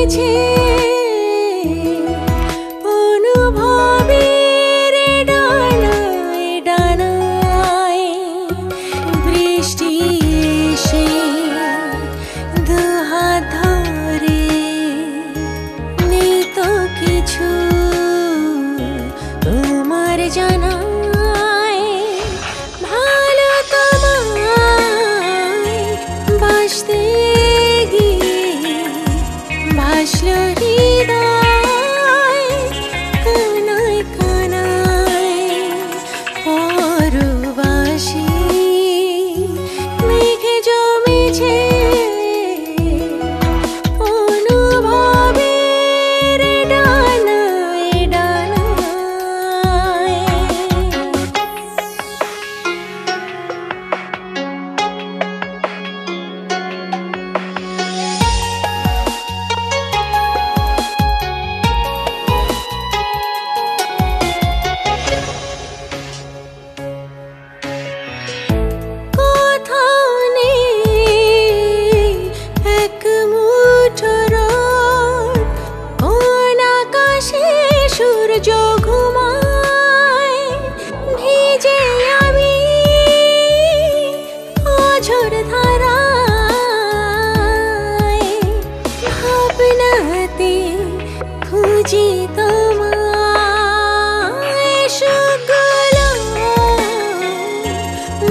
জমেছে অনুভবের ডানায় ডানায়, বৃষ্টি এসে দুহাত ধরে, নেই তো কিছু তোমার জানায়। ভালো তোমায় বাসতে গিয়ে ভাসলো হৃদয় কানায় কানায়। পরবাসী মেঘে জমেছে অনুভবের ডানায় ডানায়। সূর্য ঘুমায়, ভিজে আমি অঝোর ধারায়। ভাবনাতে খুঁজি তোমায়, সুখগুলো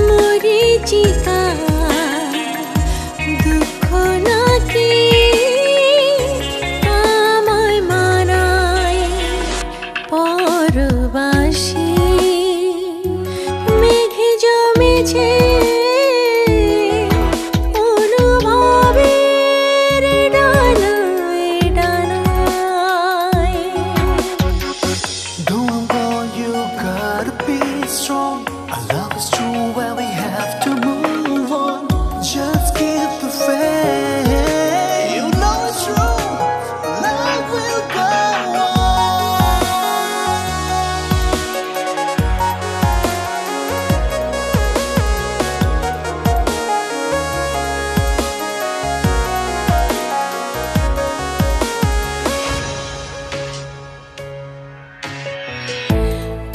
মরীচিকা, দুঃখ নাকি আমায় মানায়। পরবাসী মেঘে জমেছে অনুভবের ডানায় ডানায়। Don't go, you gotta be strong. Our love is true and we have to move on. Just keep the faith. You know it's true. Love will go on.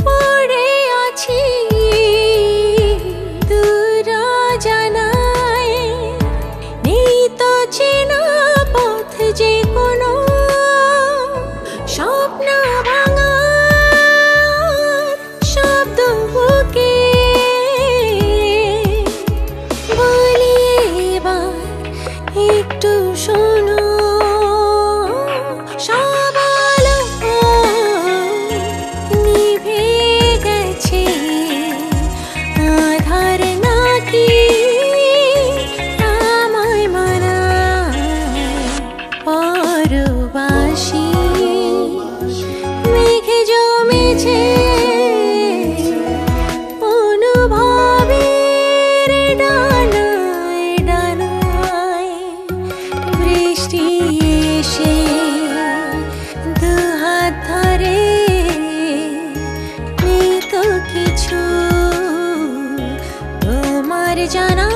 পড়ে আছি দূর জানায়, নেই তো চেনা পথ যে কোনো। স্বপ্ন ভাঙার শব্দ বুকে বলি এবার একটু শোনো। সব আলো নিভে গেছে, আধার নাকি আমায় মানায়। পরবাসী মেঘে জমেছে অনুভবের ডানায় ডানায়, বৃষ্টি এসে দুহাত ধরে, নেই তো কিছু তোমার জানা।